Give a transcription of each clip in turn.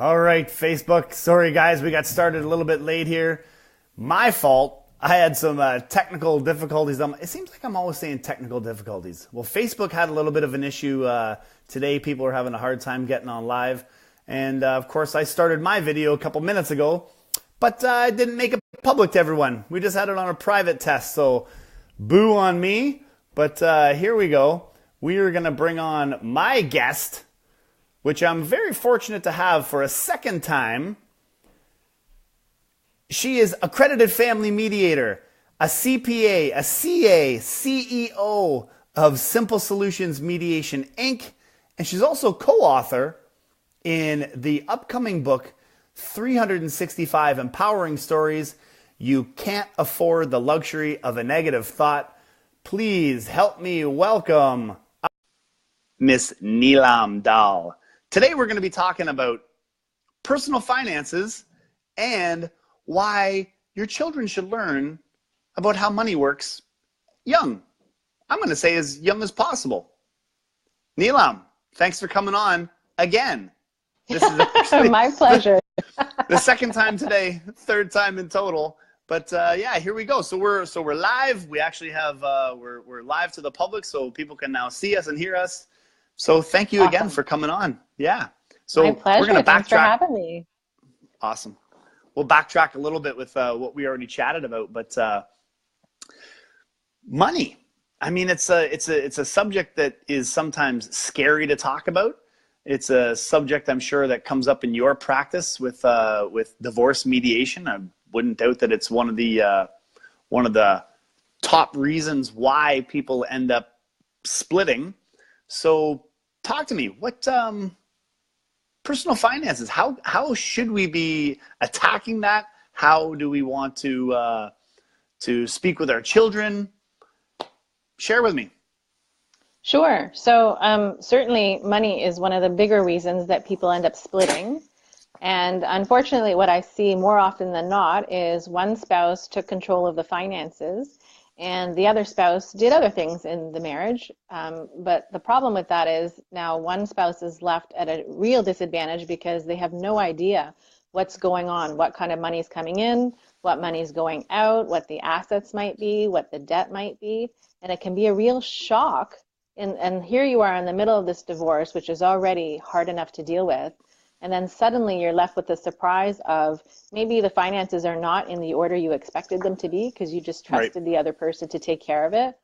All right, Facebook. Sorry, guys, we got started a little bit late here. My fault. I had some technical difficulties. It seems like I'm always saying technical difficulties. Well, Facebook had a little bit of an issue today. People are having a hard time getting on live. And, of course, I started my video a couple minutes ago, but I didn't make it public to everyone. We just had it on a private test, so boo on me. But here we go. We are going to bring on my guest, which I'm very fortunate to have for a second time. She is Accredited Family Mediator, a CPA, a CA, CEO of Simple Solutions Mediation, Inc., and she's also co-author in the upcoming book, 365 Empowering Stories. You can't afford the luxury of a negative thought. Please help me welcome Miss Neelam Dhall. Today we're going to be talking about personal finances and why your children should learn about how money works young. I'm going to say as young as possible. Neelam, thanks for coming on again. This is actually my pleasure. the second time today, third time in total. But yeah, here we go. So we're live. We actually have we're live to the public, so people can now see us and hear us. So thank you again for coming on. Yeah. So my pleasure. We're going to backtrack. Thanks for having me. Awesome. We'll backtrack a little bit with what we already chatted about, but money. I mean, it's a subject that is sometimes scary to talk about. It's a subject I'm sure that comes up in your practice with divorce mediation. I wouldn't doubt that it's one of the top reasons why people end up splitting. So talk to me. What personal finances? How should we be attacking that? How do we want to speak with our children? Share with me. Sure. So certainly money is one of the bigger reasons that people end up splitting. And unfortunately, what I see more often than not is one spouse took control of the finances and the other spouse did other things in the marriage. But the problem with that is now one spouse is left at a real disadvantage because they have no idea what's going on, what kind of money is coming in, what money is going out, what the assets might be, what the debt might be. And it can be a real shock. And here you are in the middle of this divorce, which is already hard enough to deal with. And then suddenly you're left with the surprise of maybe the finances are not in the order you expected them to be because you just trusted the other person to take care of it.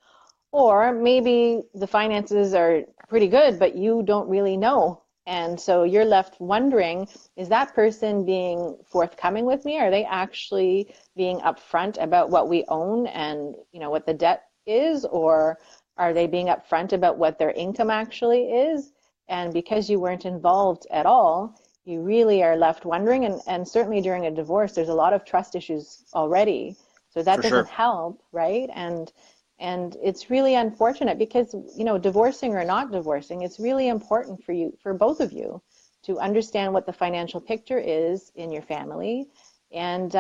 Or maybe the finances are pretty good, but you don't really know. And so you're left wondering, is that person being forthcoming with me? Are they actually being upfront about what we own and what the debt is? Or are they being upfront about what their income actually is? And because you weren't involved at all, you really are left wondering. And certainly during a divorce, there's a lot of trust issues already. So that doesn't help, right? And it's really unfortunate because, divorcing or not divorcing, it's really important for both of you to understand what the financial picture is in your family. And,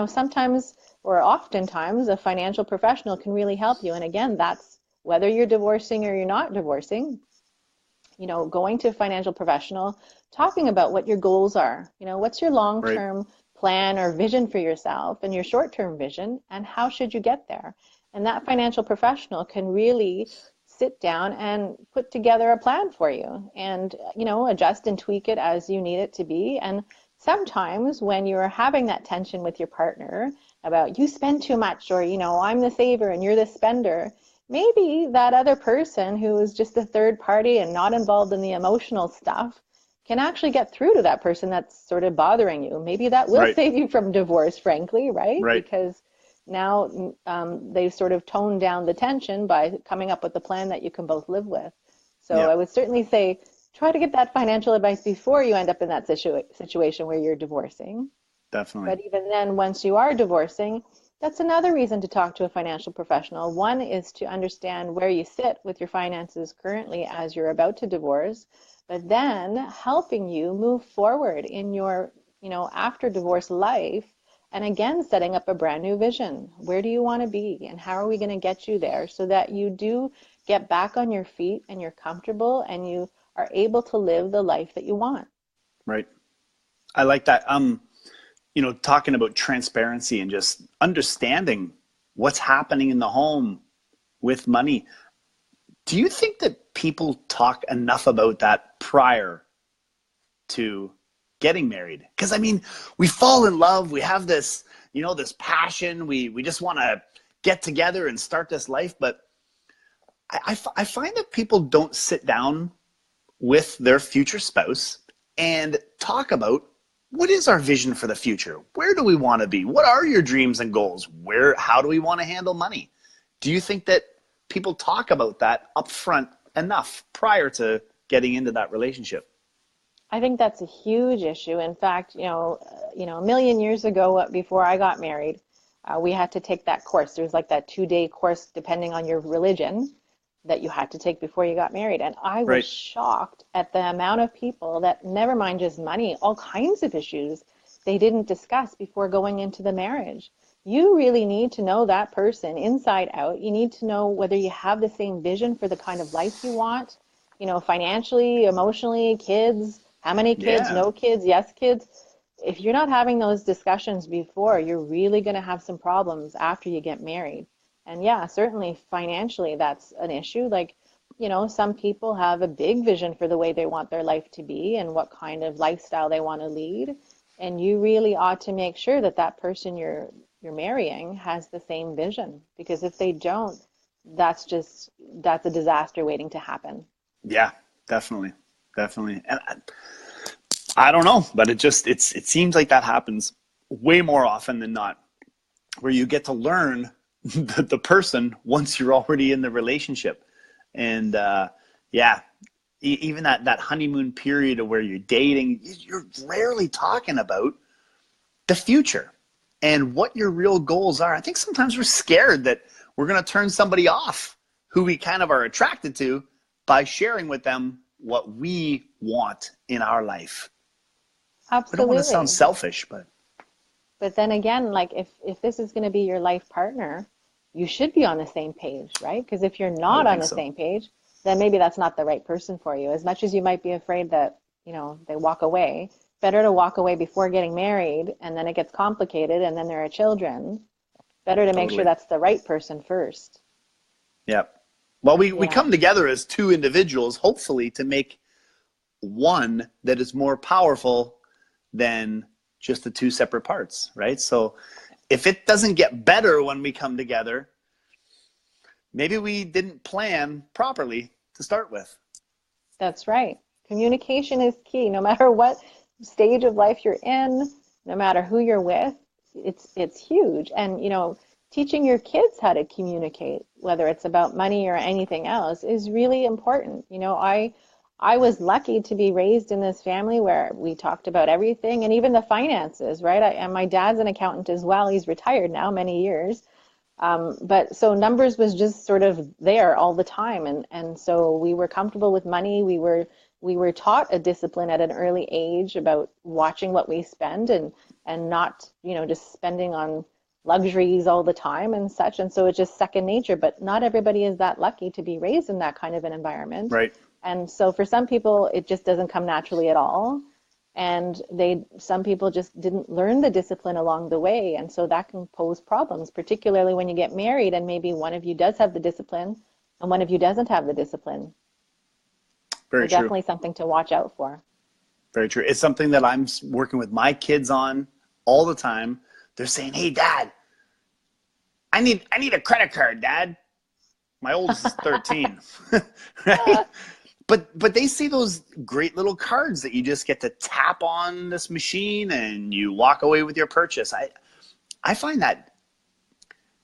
sometimes or oftentimes a financial professional can really help you. And again, that's whether you're divorcing or you're not divorcing, going to a financial professional, talking about what your goals are, what's your long-term plan or vision for yourself and your short-term vision, and how should you get there? And that financial professional can really sit down and put together a plan for you and, adjust and tweak it as you need it to be. And sometimes when you're having that tension with your partner about you spend too much or, I'm the saver and you're the spender, maybe that other person who is just a third party and not involved in the emotional stuff can actually get through to that person that's sort of bothering you. Maybe that will save you from divorce, frankly, right? Because now they've sort of toned down the tension by coming up with a plan that you can both live with. So I would certainly say try to get that financial advice before you end up in that situation where you're divorcing. Definitely. But even then, once you are divorcing, that's another reason to talk to a financial professional. One is to understand where you sit with your finances currently as you're about to divorce, but then helping you move forward in your, after divorce life, and again, setting up a brand new vision. Where do you want to be and how are we going to get you there so that you do get back on your feet and you're comfortable and you are able to live the life that you want. Right. I like that. Talking about transparency and just understanding what's happening in the home with money. Do you think that people talk enough about that prior to getting married? Because I mean, we fall in love, we have this, this passion, we just want to get together and start this life. But I find that people don't sit down with their future spouse and talk about, what is our vision for the future? Where do we want to be? What are your dreams and goals? How do we want to handle money? Do you think that people talk about that upfront enough prior to getting into that relationship? I think that's a huge issue. In fact, a million years ago, before I got married, we had to take that course. There was like that 2-day course, depending on your religion, that you had to take before you got married. And I was shocked at the amount of people that, never mind just money, all kinds of issues they didn't discuss before going into the marriage. You really need to know that person inside out. You need to know whether you have the same vision for the kind of life you want, financially, emotionally, kids, how many kids, no kids, yes kids. If you're not having those discussions before, you're really going to have some problems after you get married. And yeah, certainly financially, that's an issue. Like, some people have a big vision for the way they want their life to be and what kind of lifestyle they want to lead. And you really ought to make sure that that person you're marrying has the same vision. Because if they don't, that's a disaster waiting to happen. Yeah, definitely. Definitely. And I don't know, but it seems like that happens way more often than not, where you get to learn the person once you're already in the relationship. And even that honeymoon period of where you're dating, you're rarely talking about the future and what your real goals are. I think sometimes we're scared that we're going to turn somebody off who we kind of are attracted to by sharing with them what we want in our life. Absolutely. I don't want to sound selfish, but then again, like if this is going to be your life partner, you should be on the same page, right? Because if you're not on the same page, then maybe that's not the right person for you. As much as you might be afraid that, they walk away, better to walk away before getting married, and then it gets complicated, and then there are children. Better to make sure that's the right person first. Yep. Well, we come together as two individuals, hopefully, to make one that is more powerful than just the two separate parts, right? So if it doesn't get better when we come together, maybe we didn't plan properly to start with. That's right. Communication is key. No matter what stage of life you're in, no matter who you're with, it's huge. And, teaching your kids how to communicate, whether it's about money or anything else, is really important. I was lucky to be raised in this family where we talked about everything, and even the finances, right? And my dad's an accountant as well. He's retired now, many years. But so numbers was just sort of there all the time. And so we were comfortable with money. We were taught a discipline at an early age about watching what we spend and not, just spending on luxuries all the time and such. And so it's just second nature, but not everybody is that lucky to be raised in that kind of an environment. Right. And so for some people, it just doesn't come naturally at all. And some people just didn't learn the discipline along the way. And so that can pose problems, particularly when you get married and maybe one of you does have the discipline and one of you doesn't have the discipline. Very true. Definitely something to watch out for. Very true. It's something that I'm working with my kids on all the time. They're saying, "Hey, Dad, I need a credit card, Dad." My oldest is 13, right? But they see those great little cards that you just get to tap on this machine and you walk away with your purchase. I find that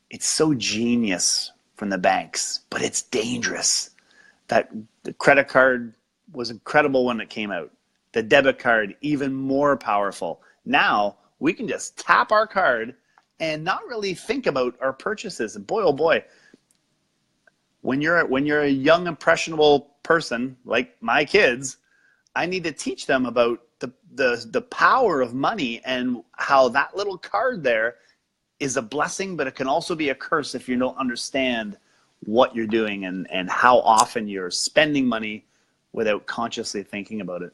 it's so genius from the banks, but it's dangerous. That the credit card was incredible when it came out. The debit card, even more powerful. Now we can just tap our card and not really think about our purchases. And boy, oh boy, when you're a young, impressionable person like my kids, I need to teach them about the power of money and how that little card there is a blessing, but it can also be a curse if you don't understand what you're doing and how often you're spending money without consciously thinking about it.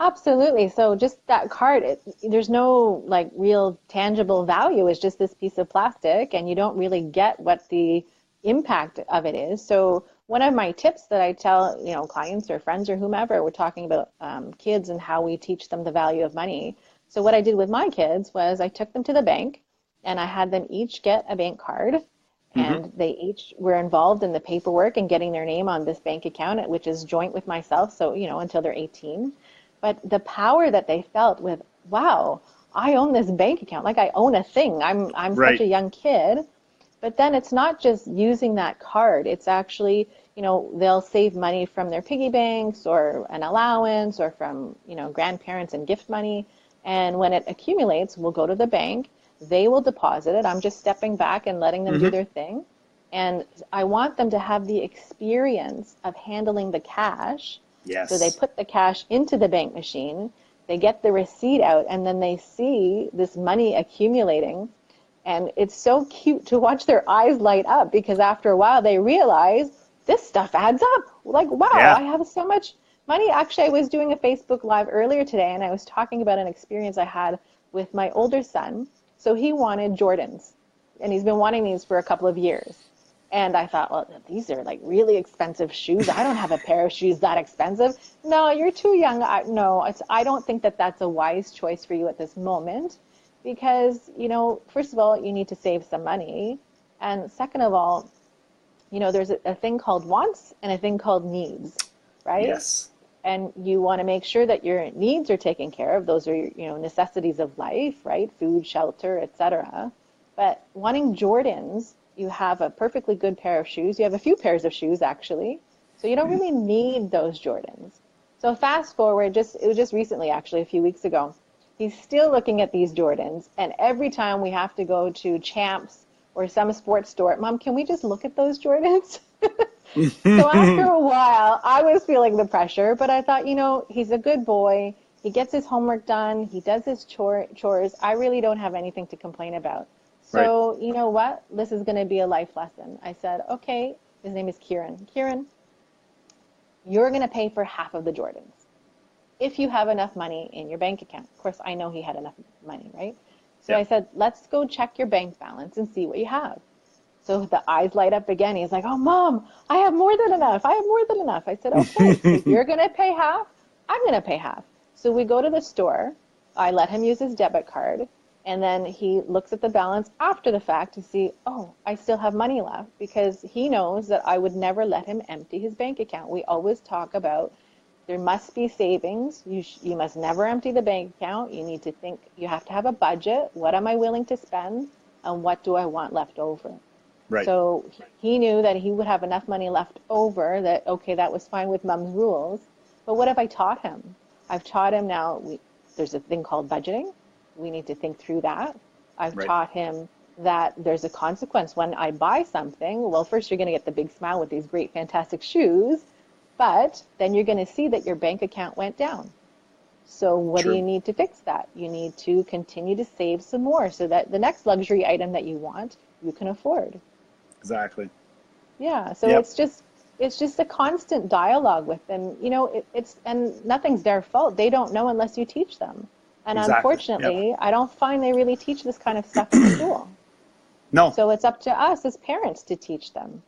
Absolutely. So just that card, there's no like real tangible value. It's just this piece of plastic, and you don't really get what the impact of it is. So one of my tips that I tell, clients or friends or whomever, we're talking about kids and how we teach them the value of money. So what I did with my kids was I took them to the bank and I had them each get a bank card, Hmm. and they each were involved in the paperwork and getting their name on this bank account, which is joint with myself. So, until they're 18. But the power that they felt with, wow, I own this bank account, like I own a thing. I'm such Right. a young kid. But then it's not just using that card. It's actually, they'll save money from their piggy banks or an allowance or from, grandparents and gift money. And when it accumulates, we'll go to the bank. They will deposit it. I'm just stepping back and letting them do Hmm. their thing. And I want them to have the experience of handling the cash. So they Yes. put the cash into the bank machine, they get the receipt out, and then they see this money accumulating. And it's so cute to watch their eyes light up because after a while they realize this stuff adds up. Like, wow, Yeah. I have so much money. Actually, I was doing a Facebook Live earlier today and I was talking about an experience I had with my older son. So he wanted Jordans, and he's been wanting these for a couple of years. And I thought, well, these are like really expensive shoes. I don't have a pair of shoes that expensive. No, you're too young. No, I don't think that that's a wise choice for you at this moment because, first of all, you need to save some money. And second of all, there's a thing called wants and a thing called needs, right? Yes. And you want to make sure that your needs are taken care of. Those are, necessities of life, right? Food, shelter, etc. But wanting Jordans, you have a perfectly good pair of shoes. You have a few pairs of shoes actually. So you don't really need those Jordans. So fast forward, it was just recently, actually, a few weeks ago. He's still looking at these Jordans, and every time we have to go to Champs or some sports store, Mom, can we just look at those Jordans? So after a while, I was feeling the pressure, but I thought, he's a good boy. He gets his homework done. He does his chores. I really don't have anything to complain about. Right. So, you know what? This is going to be a life lesson. I said, okay, his name is Kieran. Kieran, you're going to pay for half of the Jordans if you have enough money in your bank account. Of course, I know he had enough money, right? So I Yep. said, let's go check your bank balance and see what you have. So the eyes light up again. He's like, oh, Mom, I have more than enough. I have more than enough. I said, okay, so you're going to pay half. I'm going to pay half. So we go to the store. I let him use his debit card. And then he looks at the balance after the fact to see, oh, I still have money left because he knows that I would never let him empty his bank account. We always talk about there must be savings. You must never empty the bank account. You need to think, you have to have a budget. What am I willing to spend? And what do I want left over? Right. So he knew that he would have enough money left over that, okay, that was fine with Mom's rules. But what have I taught him? I've taught him now there's a thing called budgeting. We need to think through that. I've Right. taught him that there's a consequence when I buy something. Well, first you're going to get the big smile with these great, fantastic shoes, but then you're going to see that your bank account went down. So what do you True. need to fix that? You need to continue to save some more so that the next luxury item that you want, you can afford. Exactly. Yeah, so Yep. it's just a constant dialogue with them. And nothing's their fault. They don't know unless you teach them. And Exactly. Yep. unfortunately, I don't find they really teach this kind of stuff in school. No, So it's up to us as parents to teach them.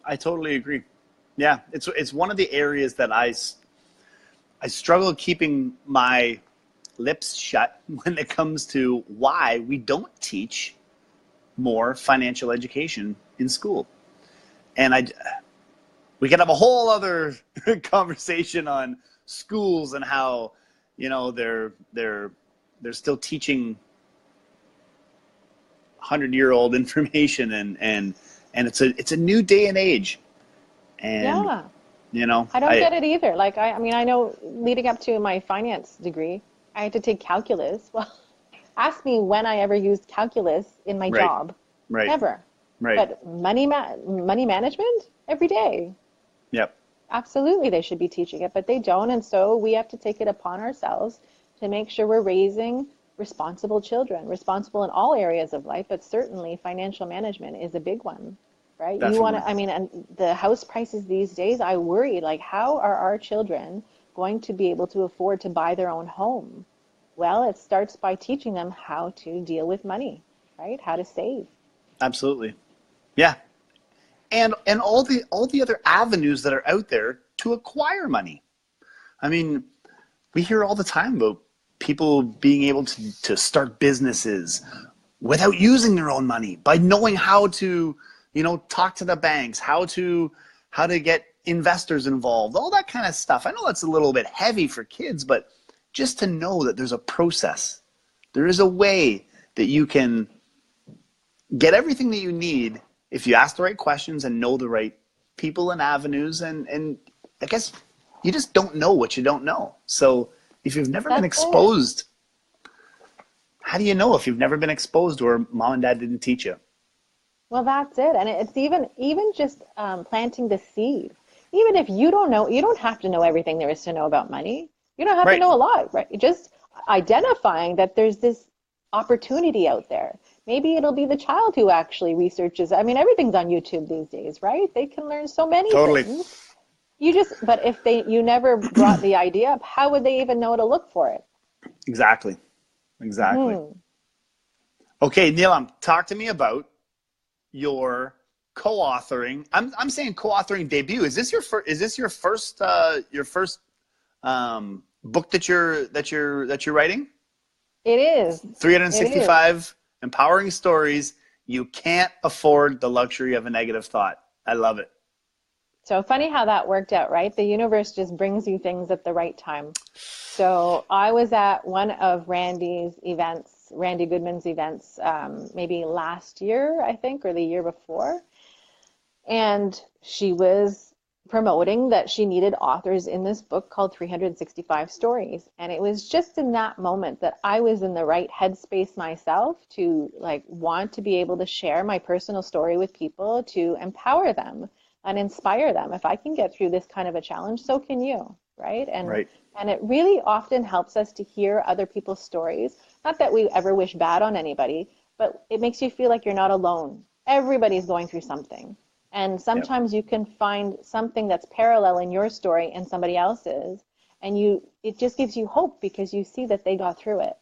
I totally agree. Yeah, it's one of the areas that I struggle keeping my lips shut when it comes to why we don't teach more financial education in school. And we could have a whole other conversation on schools and how, they're still teaching 100-year-old information, and it's a new day and age. And Yeah, I don't I get it either. Like I mean, I know leading up to my finance degree, I had to take calculus. Well, ask me when I ever used calculus in my right, job. right, Never. right. But money management every day. Yep. Absolutely, they should be teaching it, but they don't. And so we have to take it upon ourselves to make sure we're raising responsible children, responsible in all areas of life, but certainly financial management is a big one, right? You want Definitely. to, I mean, and the house prices these days, I worry, like, how are our children going to be able to afford to buy their own home? Well, it starts by teaching them how to deal with money, right? How to save. Absolutely. Yeah. And all the other avenues that are out there to acquire money. I mean, we hear all the time about people being able to start businesses without using their own money, by knowing how to, talk to the banks, how to get investors involved, all that kind of stuff. I know that's a little bit heavy for kids, but just to know that there's a process, there is a way that you can get everything that you need if you ask the right questions and know the right people and avenues. And I guess you just don't know what you don't know. So if you've never been exposed, how do you know if you've never been exposed or mom and dad didn't teach you? Well, that's it. And it's even just planting the seed. Even if you don't know, you don't have to know everything there is to know about money. You don't have to know a lot, right? Just identifying that there's this opportunity out there. Maybe it'll be the child who actually researches. I mean, everything's on YouTube these days, right? They can learn so many things. But if you never brought the idea up, how would they even know to look for it? Exactly. Mm-hmm. Okay, Neelam, talk to me about your co-authoring. I'm saying co-authoring debut. Is this your first book that you're writing? It is. 365 empowering stories. You can't afford the luxury of a negative thought. I love it. So funny how that worked out, right? The universe just brings you things at the right time. So I was at one of Randy Goodman's events, maybe last year, I think, or the year before. And she was promoting that she needed authors in this book called 365 Stories. And it was just in that moment that I was in the right headspace myself to want to be able to share my personal story with people, to empower them and inspire them. If I can get through this kind of a challenge, so can you, right? And it really often helps us to hear other people's stories. Not that we ever wish bad on anybody, but it makes you feel like you're not alone. Everybody's going through something. And sometimes you can find something that's parallel in your story and somebody else's, and it just gives you hope because you see that they got through it.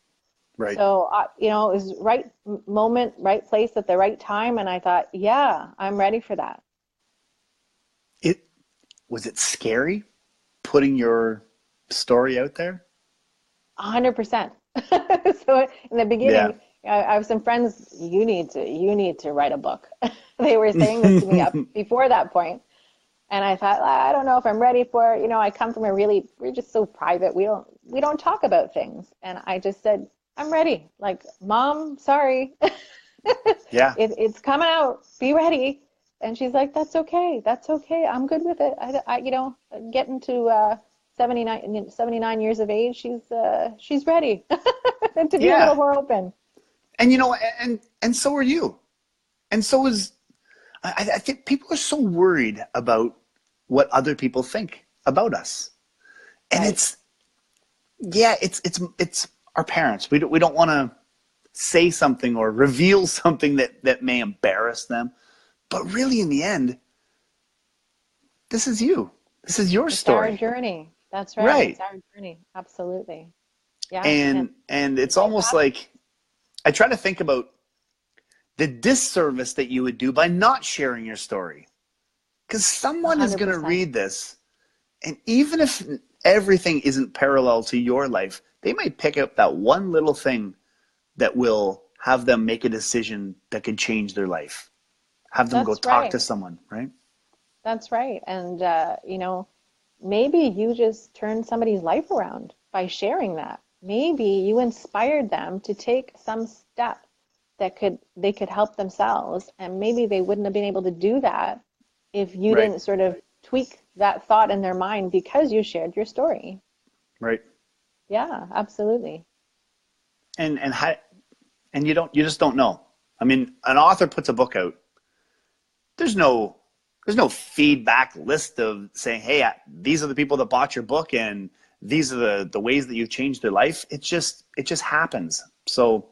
Right. So, it was right moment, right place at the right time, and I thought, yeah, I'm ready for that. Was it scary putting your story out there? 100%. So in the beginning, I have some friends, you need to write a book. They were saying this to me up before that point. And I thought, I don't know if I'm ready for it. I come from we're just so private. We don't talk about things. And I just said, I'm ready. Like, Mom, sorry. Yeah. It's coming out. Be ready. And she's like, that's okay. I'm good with it. Getting to 79 years of age, she's ready to be a little more open. And and so are you. And so is, I think people are so worried about what other people think about us. And it's our parents. We don't want to say something or reveal something that may embarrass them. But really, in the end, this is you. This is your story. It's our journey. That's right. Right. It's our journey. Absolutely. Yeah. And it's almost like I try to think about the disservice that you would do by not sharing your story. Because someone 100%. Is going to read this, and even if everything isn't parallel to your life, they might pick up that one little thing that will have them make a decision that could change their life. Have them go talk to someone, right? That's right. And, maybe you just turned somebody's life around by sharing that. Maybe you inspired them to take some step that they could help themselves. And maybe they wouldn't have been able to do that if you didn't sort of tweak that thought in their mind because you shared your story. Right. Yeah, absolutely. And you just don't know. I mean, an author puts a book out. There's no feedback list of saying, hey, these are the people that bought your book and these are the ways that you've changed their life. It just happens. So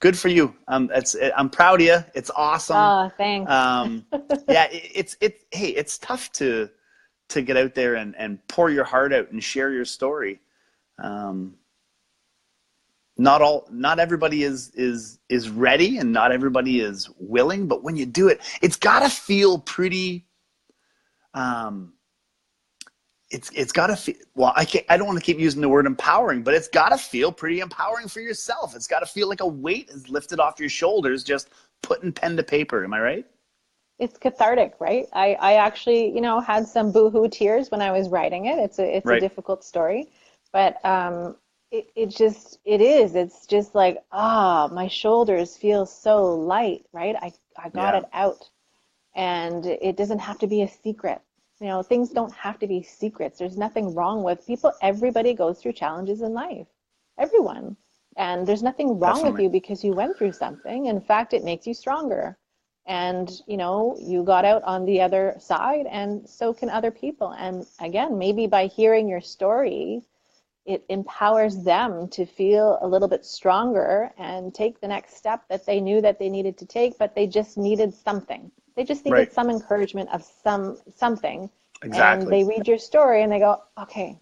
good for you. I'm proud of you. It's awesome. Oh, thanks. Yeah, it's tough to to get out there and pour your heart out and share your story. Not everybody is ready, and not everybody is willing, but when you do it, it's got to feel pretty, it's got to feel, well, I don't want to keep using the word empowering, but it's got to feel pretty empowering for yourself. It's got to feel like a weight is lifted off your shoulders just putting pen to paper. Am I right? It's cathartic, right? I actually, had some boohoo tears when I was writing it. It's a Right. difficult story, but it's just like, my shoulders feel so light, right? I got Yeah. it out, and it doesn't have to be a secret. Things don't have to be secrets. There's nothing wrong with people. Everybody goes through challenges in life, everyone. And there's nothing wrong with Definitely. you because you went through something. In fact, it makes you stronger. And, you got out on the other side, and so can other people. And again, maybe by hearing your story, it empowers them to feel a little bit stronger and take the next step that they knew that they needed to take, but they just needed something. They just needed Right. some encouragement of something. And Exactly. they read your story and they go, okay,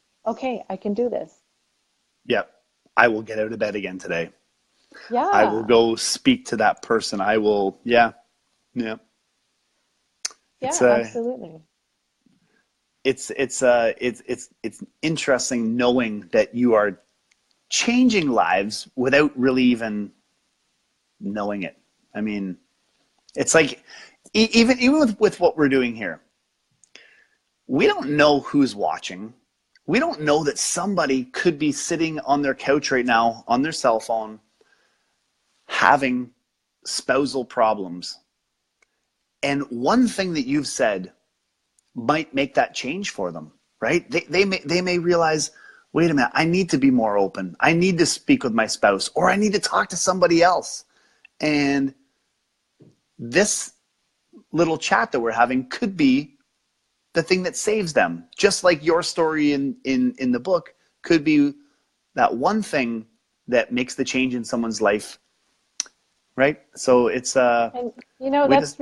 I can do this. Yep. I will get out of bed again today. I will Yeah. go speak to that person. I will. Yeah. Yeah. Yeah, It's absolutely. it's interesting knowing that you are changing lives without really even knowing it. I mean, it's like even with what we're doing here, we don't know who's watching. We don't know that somebody could be sitting on their couch right now on their cell phone having spousal problems. And one thing that you've said might make that change for them, right? They may realize, wait a minute, I need to be more open. I need to speak with my spouse, or I need to talk to somebody else. And this little chat that we're having could be the thing that saves them. Just like your story in the book could be that one thing that makes the change in someone's life, right? So it's And we just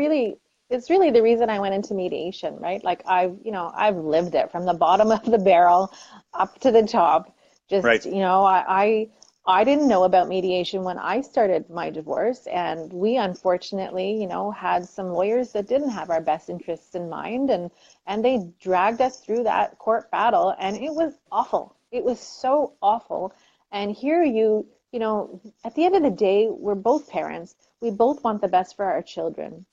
it's really the reason I went into mediation, right? Like I've lived it from the bottom of the barrel up to the top. right, Just, I didn't know about mediation when I started my divorce, and we unfortunately, had some lawyers that didn't have our best interests in mind, and they dragged us through that court battle, and it was awful. It was so awful. And here at the end of the day, we're both parents. We both want the best for our children.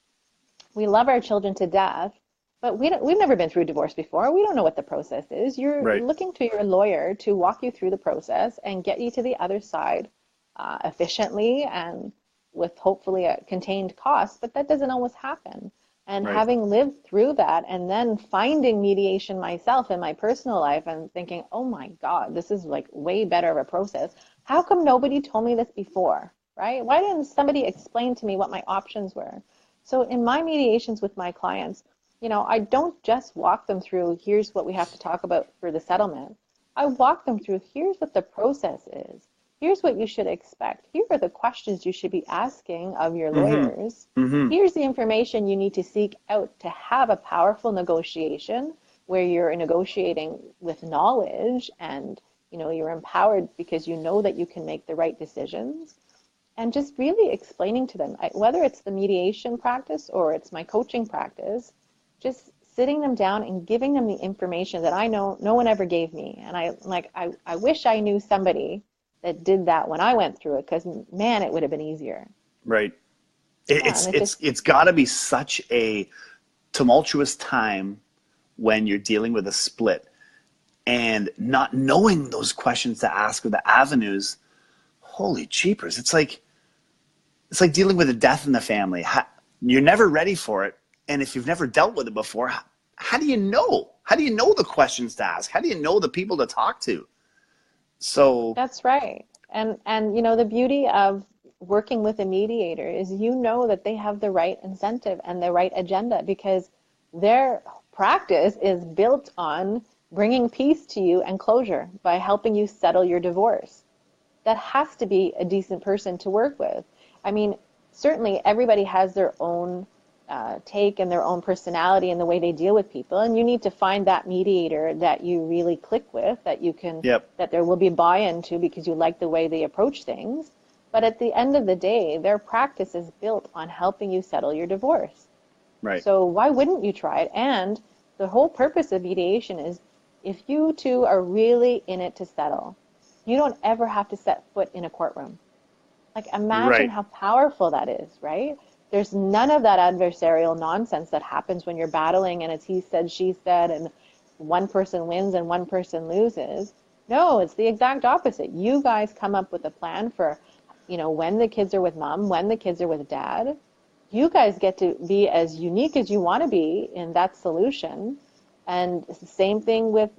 We love our children to death, but we've never been through divorce before. We don't know what the process is. You're right, looking to your lawyer to walk you through the process and get you to the other side efficiently and with hopefully a contained cost, but that doesn't always happen. And right, having lived through that and then finding mediation myself in my personal life and thinking, oh my God, this is like way better of a process. How come nobody told me this before, right? Why didn't somebody explain to me what my options were? So in my mediations with my clients, I don't just walk them through, here's what we have to talk about for the settlement. I walk them through, here's what the process is. Here's what you should expect. Here are the questions you should be asking of your mm-hmm, lawyers. mm-hmm, Here's the information you need to seek out to have a powerful negotiation where you're negotiating with knowledge and you're empowered because you know that you can make the right decisions, and just really explaining to them, whether it's the mediation practice or it's my coaching practice, just sitting them down and giving them the information that I know no one ever gave me. And I wish I knew somebody that did that when I went through it, because man, it would have been easier. right. Yeah, It's and it it's just, it's got to be such a tumultuous time when you're dealing with a split and not knowing those questions to ask or the avenues. Holy jeepers! It's like dealing with a death in the family. You're never ready for it, and if you've never dealt with it before, how do you know? How do you know the questions to ask? How do you know the people to talk to? So that's right. And the beauty of working with a mediator is that they have the right incentive and the right agenda, because their practice is built on bringing peace to you and closure by helping you settle your divorce. That has to be a decent person to work with. I mean, certainly everybody has their own take and their own personality and the way they deal with people. And you need to find that mediator that you really click with, that you can, that there will be buy-in to because you like the way they approach things. But at the end of the day, their practice is built on helping you settle your divorce. Right. So why wouldn't you try it? And the whole purpose of mediation is if you two are really in it to settle, you don't ever have to set foot in a courtroom. Like imagine how powerful that is, right? There's none of that adversarial nonsense that happens when you're battling and it's he said, she said, and one person wins and one person loses. No, it's the exact opposite. You guys come up with a plan for, when the kids are with mom, when the kids are with dad. You guys get to be as unique as you want to be in that solution. And same thing with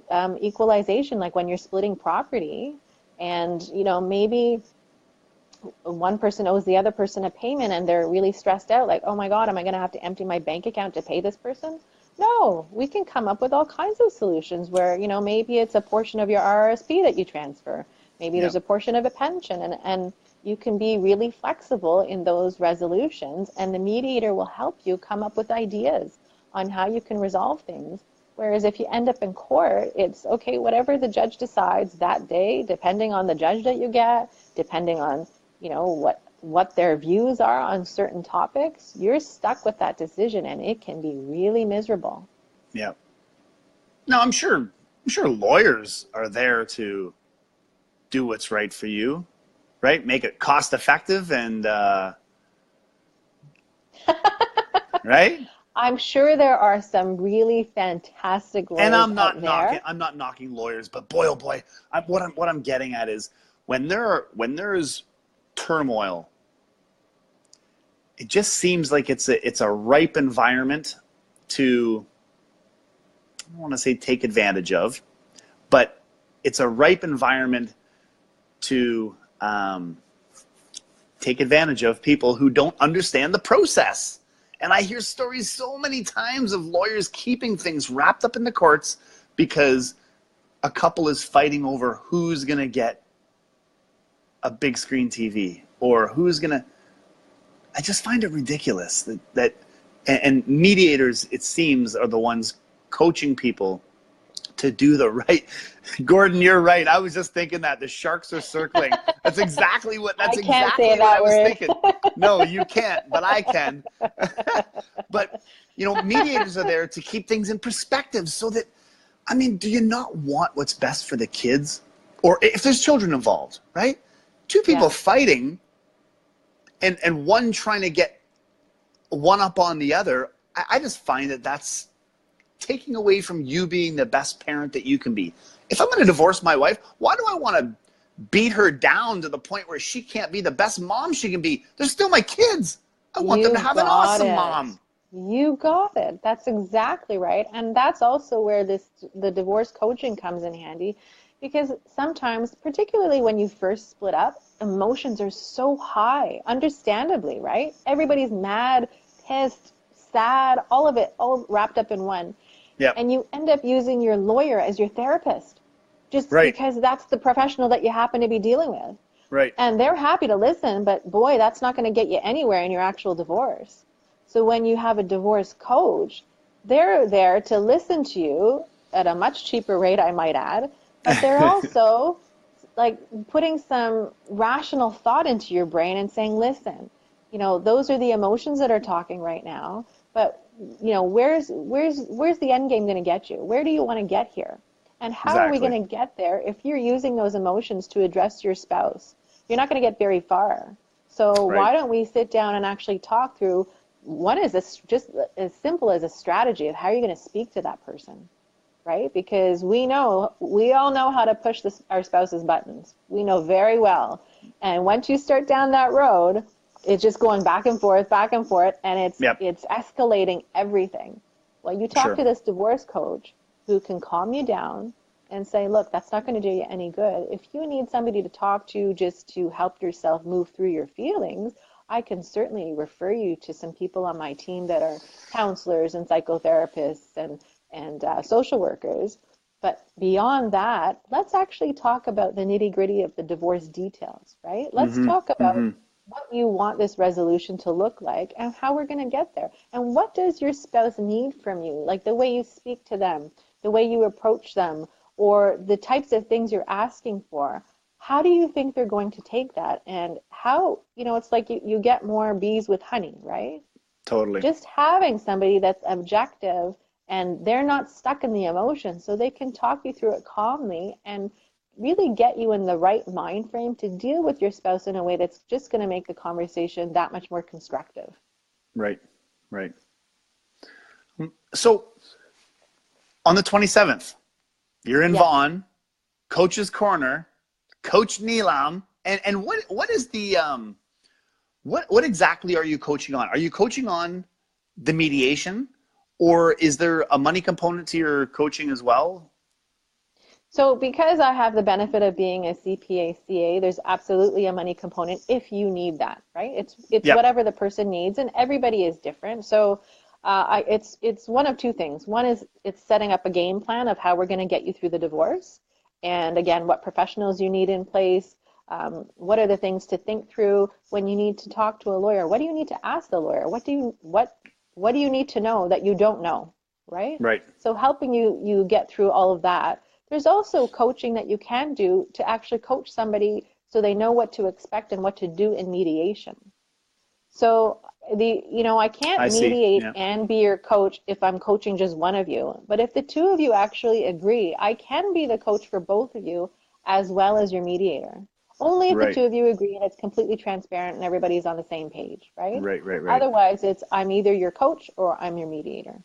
equalization, like when you're splitting property and, maybe one person owes the other person a payment and they're really stressed out, like, oh my God, am I going to have to empty my bank account to pay this person? No, we can come up with all kinds of solutions where, maybe it's a portion of your RRSP that you transfer. Maybe there's a portion of a pension and you can be really flexible in those resolutions and the mediator will help you come up with ideas on how you can resolve things. Whereas if you end up in court, it's okay, whatever the judge decides that day, depending on the judge that you get, depending on, what their views are on certain topics, you're stuck with that decision and it can be really miserable. Yeah. No, I'm sure lawyers are there to do what's right for you, right? Make it cost effective and right? I'm sure there are some really fantastic lawyers and I'm not knocking lawyers, but boy, oh boy, what I'm getting at is when there's turmoil, it just seems like it's a ripe environment to, I don't want to say take advantage of, but it's a ripe environment to take advantage of people who don't understand the process. And I hear stories so many times of lawyers keeping things wrapped up in the courts because a couple is fighting over who's going to get a big screen TV or who's going to. I just find it ridiculous that and mediators, it seems, are the ones coaching people to do the right. Gordon, you're right. I was just thinking that the sharks are circling. That's exactly what I was thinking. No, you can't, but I can. But, mediators are there to keep things in perspective so that, do you not want what's best for the kids? Or if there's children involved, right? Two people fighting and one trying to get one up on the other, I just find that's taking away from you being the best parent that you can be. If I'm going to divorce my wife, why do I want to beat her down to the point where she can't be the best mom she can be? They're still my kids. I want them to have an awesome mom. You got it. That's exactly right. And that's also where the divorce coaching comes in handy, because sometimes, particularly when you first split up, emotions are so high, understandably, right? Everybody's mad, pissed, sad, all of it, all wrapped up in one. Yep. And you end up using your lawyer as your therapist, just because that's the professional that you happen to be dealing with. Right. And they're happy to listen, but boy, that's not going to get you anywhere in your actual divorce. So when you have a divorce coach, they're there to listen to you at a much cheaper rate, I might add, but they're also like putting some rational thought into your brain and saying, listen, those are the emotions that are talking right now, but where's the end game going to get you? Where do you want to get here? And how are we going to get there if you're using those emotions to address your spouse? You're not going to get very far. So why don't we sit down and actually talk through what is this, just as simple as a strategy of how you're going to speak to that person, right? Because we all know how to push our spouse's buttons. We know very well. And once you start down that road, it's just going back and forth, and it's escalating everything. Well, you talk to this divorce coach who can calm you down and say, look, that's not going to do you any good. If you need somebody to talk to just to help yourself move through your feelings, I can certainly refer you to some people on my team that are counselors and psychotherapists and social workers. But beyond that, let's actually talk about the nitty-gritty of the divorce details, right? Let's talk about what you want this resolution to look like and how we're going to get there. And what does your spouse need from you? Like the way you speak to them, the way you approach them, or the types of things you're asking for. How do you think they're going to take that? And how, it's like you get more bees with honey, right? Totally. Just having somebody that's objective and they're not stuck in the emotion, so they can talk you through it calmly and really get you in the right mind frame to deal with your spouse in a way that's just going to make the conversation that much more constructive. Right, right. So on the 27th, you're in Vaughan, Coach's Corner, Coach Neelam, and what is the what exactly are you coaching on? Are you coaching on the mediation, or is there a money component to your coaching as well? So because I have the benefit of being a CPA, CA, there's absolutely a money component if you need that, right? It's Yep. whatever the person needs, and everybody is different. So it's one of two things. One is it's setting up a game plan of how we're going to get you through the divorce, and again, what professionals you need in place. What are the things to think through when you need to talk to a lawyer? What do you need to ask the lawyer? What do you need to know that you don't know, right? Right. So helping you get through all of that. There's also coaching that you can do to actually coach somebody so they know what to expect and what to do in mediation. So I can't I see. mediate Yeah. and be your coach if I'm coaching just one of you. But if the two of you actually agree, I can be the coach for both of you as well as your mediator. Only if the Right. two of you agree and it's completely transparent and everybody's on the same page, right? Right. Right. Right. Otherwise, it's I'm either your coach or I'm your mediator.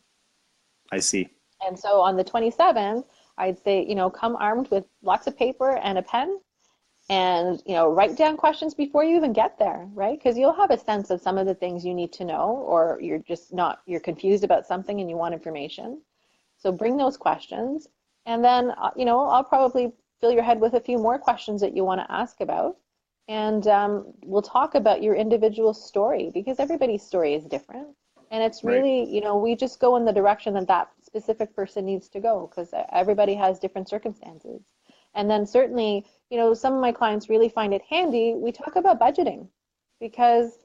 I see. And so on the 27th, I'd say, come armed with lots of paper and a pen and, write down questions before you even get there, right? Because you'll have a sense of some of the things you need to know, or you're confused about something and you want information. So bring those questions. And then, I'll probably fill your head with a few more questions that you want to ask about. And we'll talk about your individual story because everybody's story is different. And it's Right. really, we just go in the direction that specific person needs to go because everybody has different circumstances. And then certainly, some of my clients really find it handy. We talk about budgeting because,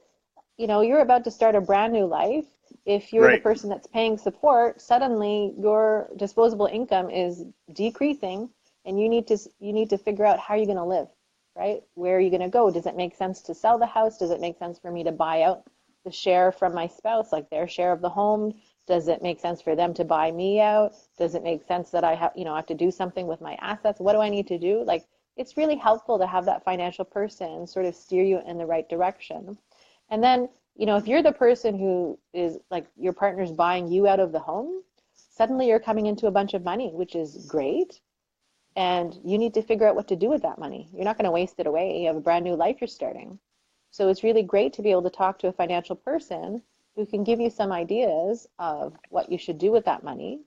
you're about to start a brand new life. If you're the Right. person that's paying support, suddenly your disposable income is decreasing and you need to figure out how you're going to live, right? Where are you going to go? Does it make sense to sell the house? Does it make sense for me to buy out the share from my spouse, like their share of the home? Does it make sense for them to buy me out? Does it make sense that I have to do something with my assets? What do I need to do? Like, it's really helpful to have that financial person sort of steer you in the right direction. And then, if you're the person who is like your partner's buying you out of the home, suddenly you're coming into a bunch of money, which is great. And you need to figure out what to do with that money. You're not going to waste it away. You have a brand new life you're starting. So it's really great to be able to talk to a financial person who can give you some ideas of what you should do with that money.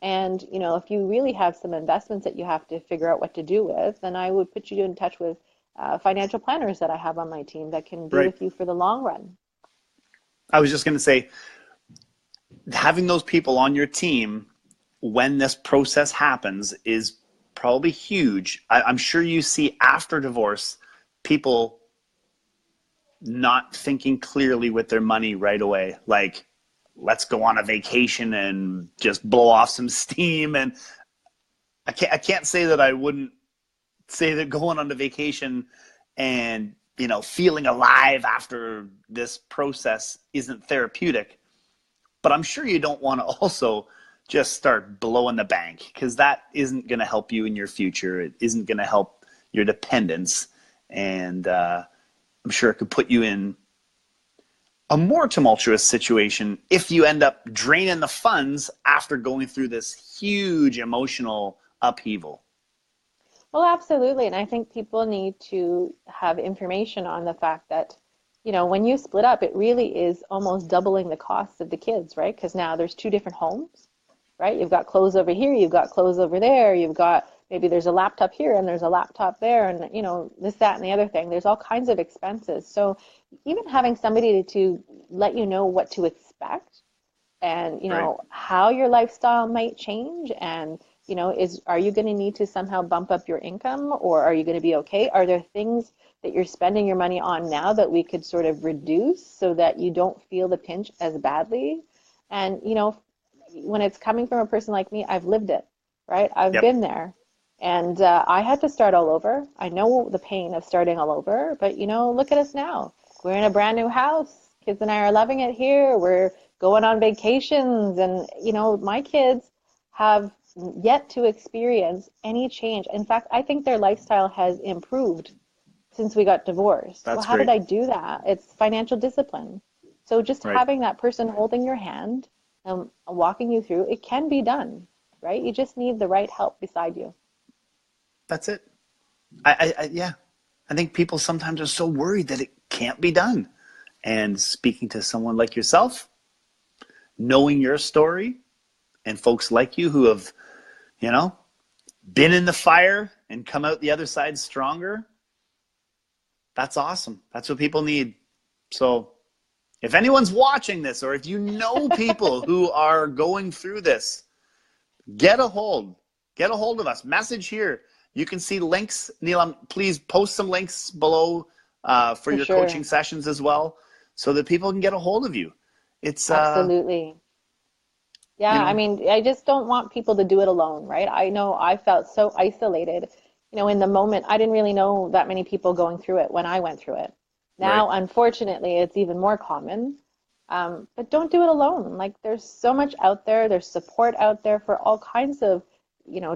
And, if you really have some investments that you have to figure out what to do with, then I would put you in touch with financial planners that I have on my team that can be Right. with you for the long run. I was just going to say, having those people on your team when this process happens is probably huge. I'm sure you see after divorce people not thinking clearly with their money right away. Like, let's go on a vacation and just blow off some steam. And I can't say that I wouldn't say that going on a vacation and, feeling alive after this process isn't therapeutic. But I'm sure you don't want to also just start blowing the bank because that isn't going to help you in your future. It isn't going to help your dependents. And I'm sure it could put you in a more tumultuous situation if you end up draining the funds after going through this huge emotional upheaval. Well, absolutely. And I think people need to have information on the fact that, when you split up, it really is almost doubling the costs of the kids, right? Because now there's two different homes, right? You've got clothes over here, you've got clothes over there, you've got maybe there's a laptop here and there's a laptop there and, this, that, and the other thing. There's all kinds of expenses. So even having somebody to let you know what to expect and, Right. how your lifestyle might change and, are you going to need to somehow bump up your income, or are you going to be okay? Are there things that you're spending your money on now that we could sort of reduce so that you don't feel the pinch as badly? And, when it's coming from a person like me, I've lived it, right? I've Yep. been there. And I had to start all over. I know the pain of starting all over, but look at us now. We're in a brand new house. Kids and I are loving it here. We're going on vacations, and my kids have yet to experience any change. In fact, I think their lifestyle has improved since we got divorced. Well, That's how did great. I do that? It's financial discipline. So just Right. having that person holding your hand and walking you through, it can be done, right? You just need the right help beside you. That's it. Yeah. I think people sometimes are so worried that it can't be done. And speaking to someone like yourself, knowing your story, and folks like you who have, you know, been in the fire and come out the other side stronger, that's awesome. That's what people need. So if anyone's watching this, or if you know people who are going through this, get a hold of us. Message here. You can see links. Neelam, please post some links below for For your coaching sure. sessions as well, so that people can get a hold of you. It's Absolutely. you Yeah, I know, mean, I just don't want people to do it alone, right? I know I felt so isolated, in the moment. I didn't really know that many people going through it when I went through it. right. Now, unfortunately, it's even more common. But don't do it alone. Like, there's so much out there. There's support out there for all kinds of,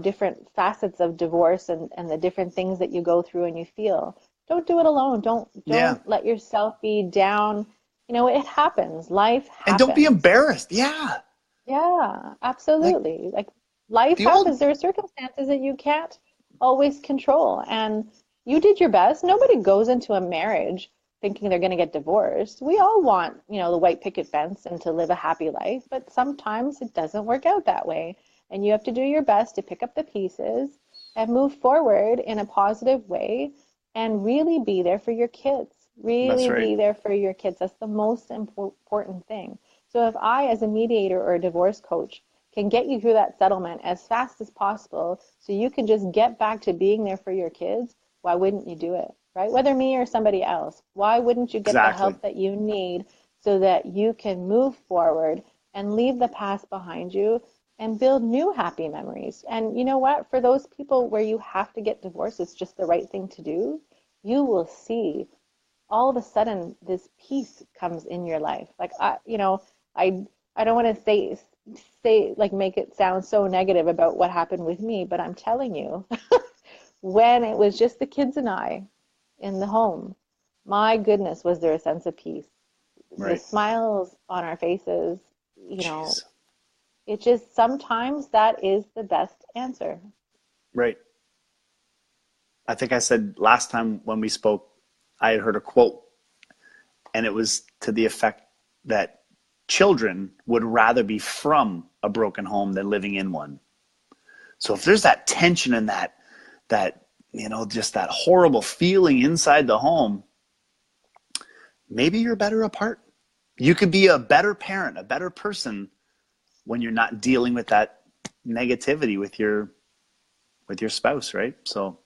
different facets of divorce, and the different things that you go through and you feel. Don't do it alone. Don't Yeah. don't let yourself be down. It happens. Life And don't be happens. embarrassed. Yeah. Yeah, Like absolutely. Like, life the old happens. There are circumstances that you can't always control. And you did your best. Nobody goes into a marriage thinking they're going to get divorced. We all want, the white picket fence and to live a happy life, but sometimes it doesn't work out that way. And you have to do your best to pick up the pieces and move forward in a positive way and really be there for your kids. That's Really right. be there for your kids. That's the most important thing. So if I, as a mediator or a divorce coach, can get you through that settlement as fast as possible so you can just get back to being there for your kids, why wouldn't you do it, right? Whether me or somebody else, why wouldn't you get the Exactly. help that you need so that you can move forward and leave the past behind you and build new happy memories? And you know what? For those people where you have to get divorced, it's just the right thing to do. You will see all of a sudden this peace comes in your life. Like, I I don't want to say like make it sound so negative about what happened with me, but I'm telling you, when it was just the kids and I in the home, my goodness, was there a sense of peace. The Right. smiles on our faces, you know, Jeez. it just sometimes that is the best answer. Right. I think I said last time when we spoke, I had heard a quote, and it was to the effect that children would rather be from a broken home than living in one. So if there's that tension and that just that horrible feeling inside the home, maybe you're better apart. You could be a better parent, a better person when you're not dealing with that negativity with your spouse, right? So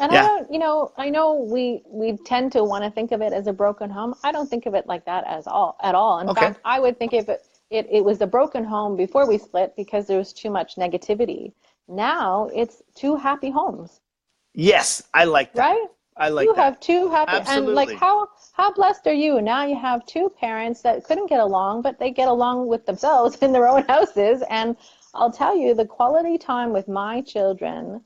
And I yeah, don't, I know we tend to want to think of it as a broken home. I don't think of it like that as all at all. In okay. fact, I would think of it was a broken home before we split because there was too much negativity. Now it's two happy homes, Yes, I like that. right? I You like have that. two happy, and like, Absolutely. how blessed are you? Now you have two parents that couldn't get along, but they get along with themselves in their own houses. And I'll tell you, the quality time with my children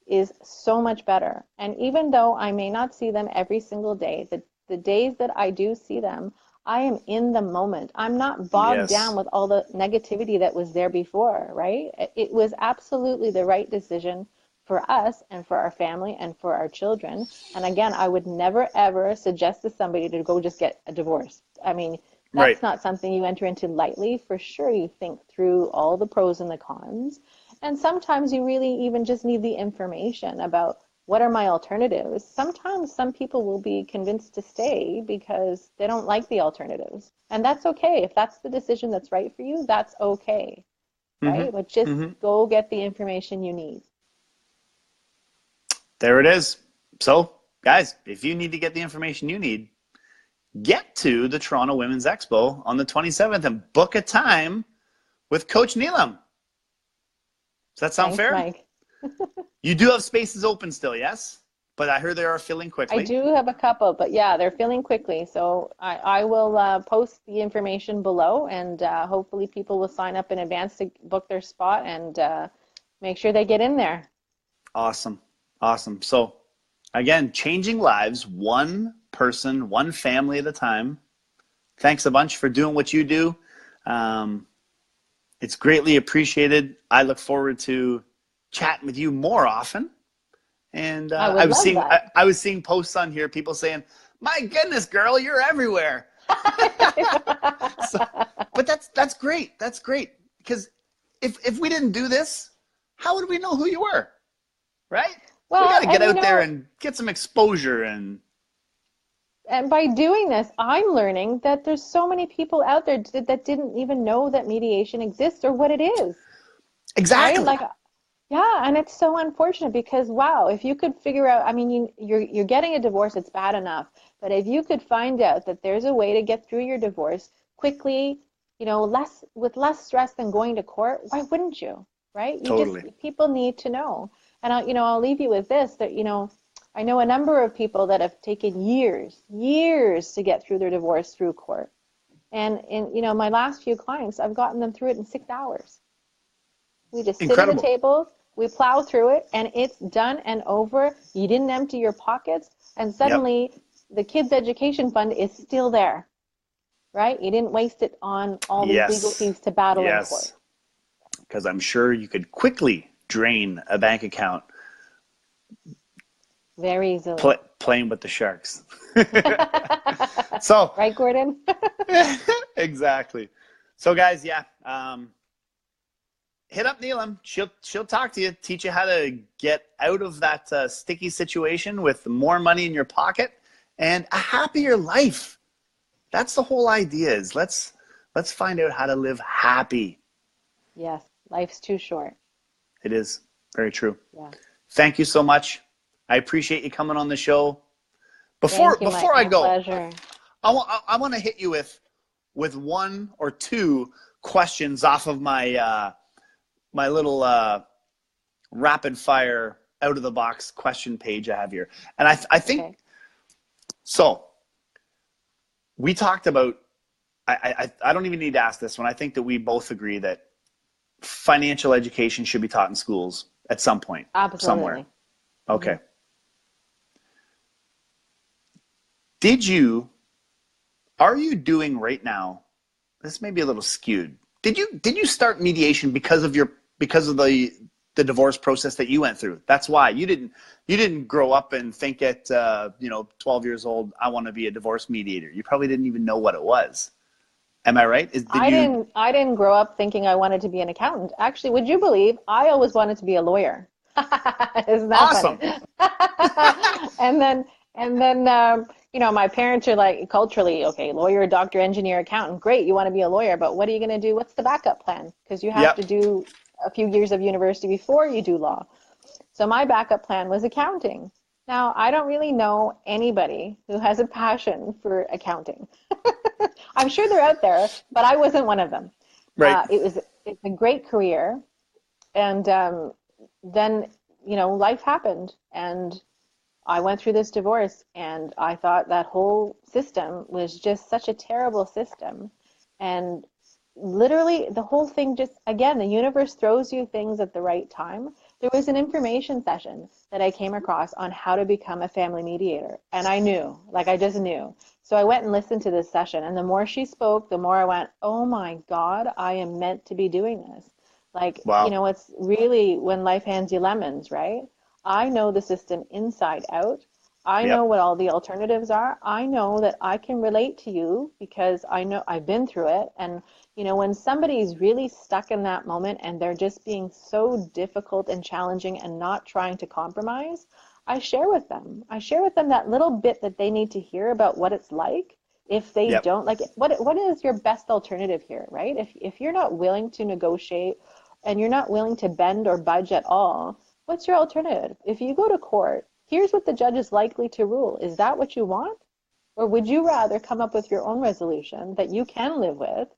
is so much better. And even though I may not see them every single day, the days that I do see them, I am in the moment. I'm not bogged down Yes. with all the negativity that was there before, right? It was absolutely the right decision for us and for our family and for our children. And again, I would never ever suggest to somebody to go just get a divorce. I mean, Right. that's not something you enter into lightly. For sure, you think through all the pros and the cons. And sometimes you really even just need the information about what are my alternatives. Sometimes some people will be convinced to stay because they don't like the alternatives. And that's okay. If that's the decision that's right for you, that's okay. right? But just go get the information you need. There it is. So, guys, if you need to get the information you need, get to the Toronto Women's Expo on the 27th and book a time with Coach Neelam. Does that sound fair? Mike. You do have spaces open still, yes? But I heard they are filling quickly. I do have a couple, but yeah, they're filling quickly. So I will post the information below, and hopefully people will sign up in advance to book their spot and make sure they get in there. Awesome. Awesome. So again, changing lives, one person, one family at a time. Thanks a bunch for doing what you do. It's greatly appreciated. I look forward to chatting with you more often. And I was seeing posts on here, people saying, "My goodness, girl, you're everywhere." But that's great. That's great, because if we didn't do this, how would we know who you were, right? Well, we got to get out there and get some exposure. And by doing this, I'm learning that there's so many people out there that didn't even know that mediation exists or what it is. Exactly. Right? Yeah, and it's so unfortunate because, wow, if you could figure out, I mean, you're getting a divorce, it's bad enough. But if you could find out that there's a way to get through your divorce quickly, with less stress than going to court, why wouldn't you, right? Totally. People need to know. And I'll leave you with this, that, I know a number of people that have taken years to get through their divorce through court. And in, my last few clients, I've gotten them through it in 6 hours. We just sit at the table, we plow through it, and it's done and over. You didn't empty your pockets, and suddenly the kids' education fund is still there, right? You didn't waste it on all these legal fees to battle in court. Because I'm sure you could quickly drain a bank account. Very easily. Playing with the sharks. So, right, Gordon? Exactly. So, guys, hit up Neelam. She'll talk to you, teach you how to get out of that sticky situation with more money in your pocket and a happier life. That's the whole idea. Is let's find out how to live happy. Yes, life's too short. It is very true. Yeah. Thank you so much. I appreciate you coming on the show. Before I go, pleasure. I want to hit you with one or two questions off of my my little rapid fire out of the box question page I have here. And I think so. We talked about. I don't even need to ask this one. I think that we both agree that financial education should be taught in schools at some point. Absolutely. Somewhere. Okay. Mm-hmm. Are you doing right now, this may be a little skewed. Did you start mediation because of the divorce process that you went through? That's why you didn't grow up and think at 12 years old, I want to be a divorce mediator. You probably didn't even know what it was. Am I right? I didn't grow up thinking I wanted to be an accountant. Actually, would you believe I always wanted to be a lawyer? Isn't that awesome? Funny? and then my parents are like, culturally, okay, lawyer, doctor, engineer, accountant, great. You want to be a lawyer, but what are you going to do? What's the backup plan? Because you have to do a few years of university before you do law. So my backup plan was accounting. Now, I don't really know anybody who has a passion for accounting. I'm sure they're out there, but I wasn't one of them. Right. It's a great career. And then, life happened. And I went through this divorce, and I thought that whole system was just such a terrible system. And literally the whole thing again, the universe throws you things at the right time. There was an information session that I came across on how to become a family mediator. And I just knew. So I went and listened to this session. And the more she spoke, the more I went, oh my God, I am meant to be doing this. Wow. It's really when life hands you lemons, right? I know the system inside out. I know what all the alternatives are. I know that I can relate to you because I know I've been through it. And, when somebody's really stuck in that moment and they're just being so difficult and challenging and not trying to compromise, I share with them that little bit that they need to hear about what it's like. If they don't what is your best alternative here, right? If you're not willing to negotiate and you're not willing to bend or budge at all, what's your alternative? If you go to court, here's what the judge is likely to rule. Is that what you want? Or would you rather come up with your own resolution that you can live with,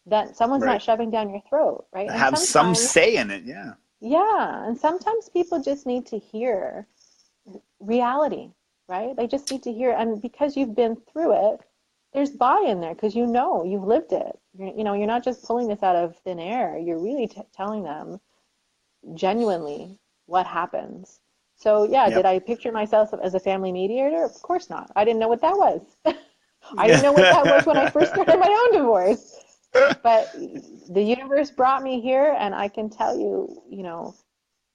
that someone's not shoving down your throat, right? And have some say in it, yeah. Yeah, and sometimes people just need to hear reality, right? They just need to hear, and because you've been through it, there's buy-in there because you know you've lived it. You're not just pulling this out of thin air. You're really telling them genuinely what happens. So yeah, did I picture myself as a family mediator? Of course not. I didn't know what that was. I didn't know what that was when I first started my own divorce. But the universe brought me here, and I can tell you,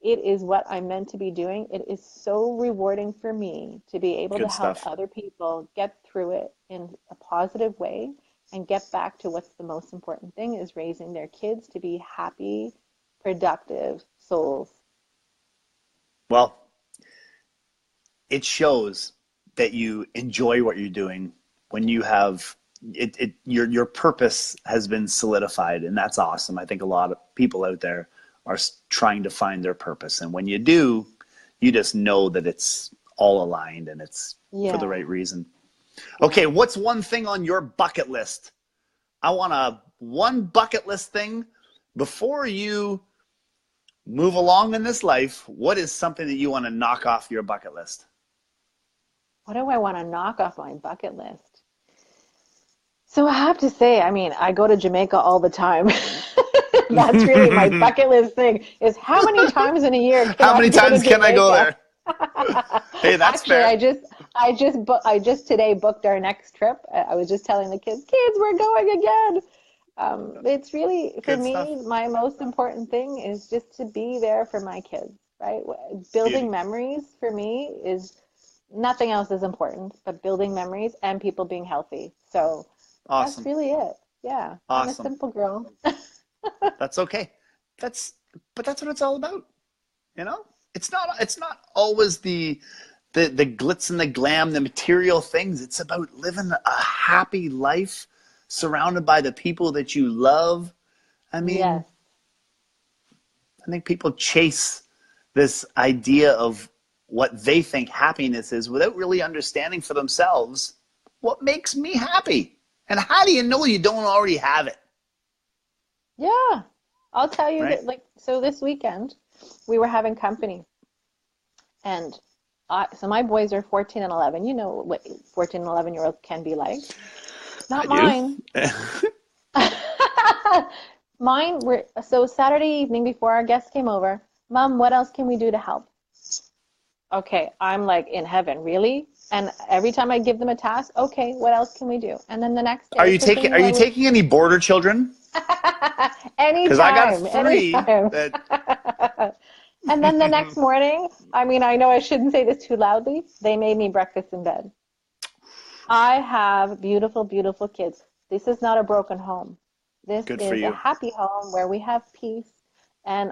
it is what I'm meant to be doing. It is so rewarding for me to be able to help other people get through it in a positive way and get back to what's the most important thing, is raising their kids to be happy, productive souls. Well, it shows that you enjoy what you're doing when you have your purpose has been solidified, and that's awesome. I think a lot of people out there are trying to find their purpose, and when you do, you just know that it's all aligned and it's for the right reason. Okay, what's one thing on your bucket list? I want one bucket list thing before you move along in this life. What is something that you want to knock off your bucket list? What do I want to knock off my bucket list? So I have to say, I go to Jamaica all the time. That's really my bucket list thing, is how many times in a year can I go there? Hey, that's Actually, fair. I just today booked our next trip. I was just telling the kids, we're going again. It's really, for me, my most important thing is just to be there for my kids, right? Building memories for me is nothing else is important, but building memories and people being healthy. So awesome. That's really it. Yeah. Awesome. I'm a simple girl. That's okay. But that's what it's all about. It's not always the glitz and the glam, the material things. It's about living a happy life surrounded by the people that you love. I think people chase this idea of what they think happiness is without really understanding for themselves what makes me happy. And how do you know you don't already have it? Yeah. I'll tell you that, so this weekend we were having company, and so my boys are 14 and 11. You know what 14 and 11-year-olds can be like. Not mine. Mine were, so Saturday evening before our guests came over, Mom, what else can we do to help? Okay, I'm like in heaven, really? And every time I give them a task, okay, what else can we do? And then the next day, are you taking any border children? Anytime. Because I got 3. And then the next morning, I know I shouldn't say this too loudly, they made me breakfast in bed. I have beautiful, beautiful kids. This is not a broken home. This is a happy home where we have peace. And,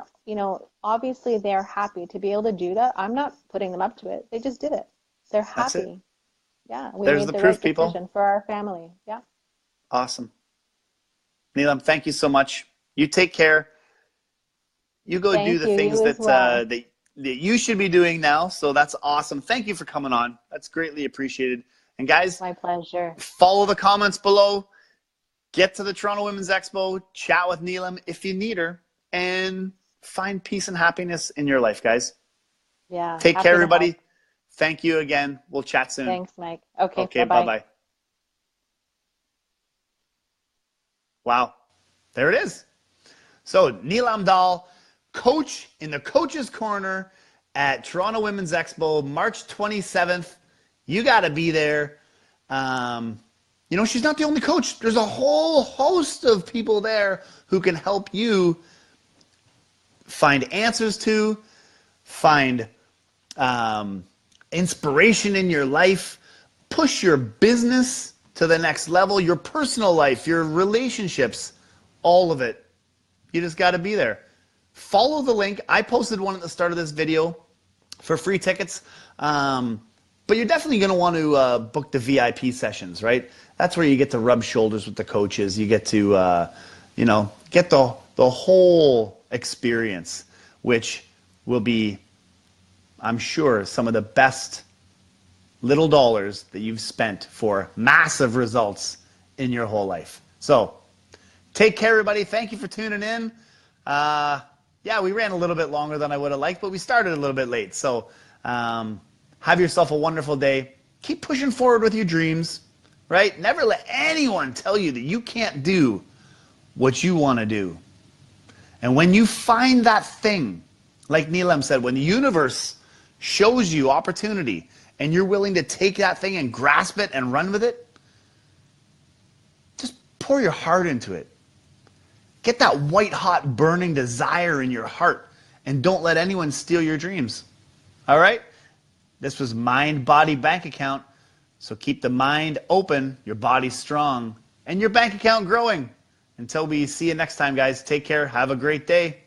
obviously they're happy to be able to do that. I'm not putting them up to it. They just did it. They're happy. That's it. Yeah. We There's made the the proof, right people. decision for our family. Yeah. Awesome. Neelam, thank you so much. You take care. You go do the things that you should be doing now. So that's awesome. Thank you for coming on. That's greatly appreciated. And guys, my pleasure. Follow the comments below. Get to the Toronto Women's Expo. Chat with Neelam if you need her. And find peace and happiness in your life, guys. Yeah. Take care, everybody. Thank you again. We'll chat soon. Thanks, Mike. Okay, bye-bye. Wow. There it is. So Neelam Dhall, coach in the Coach's Corner at Toronto Women's Expo, March 27th. You got to be there. She's not the only coach. There's a whole host of people there who can help you find answers to, find inspiration in your life, push your business to the next level, your personal life, your relationships, all of it. You just got to be there. Follow the link. I posted one at the start of this video for free tickets. But you're definitely going to want to book the VIP sessions, right? That's where you get to rub shoulders with the coaches. You get to, get the whole experience, which will be, I'm sure, some of the best little dollars that you've spent for massive results in your whole life. So take care, everybody. Thank you for tuning in. Yeah, we ran a little bit longer than I would have liked, but we started a little bit late. So have yourself a wonderful day. Keep pushing forward with your dreams, right? Never let anyone tell you that you can't do what you want to do. And when you find that thing, like Neelam said, when the universe shows you opportunity and you're willing to take that thing and grasp it and run with it, just pour your heart into it. Get that white hot burning desire in your heart and don't let anyone steal your dreams. All right? This was Mind, Body, Bank Account. So keep the mind open, your body strong, and your bank account growing. Until we see you next time, guys, take care. Have a great day.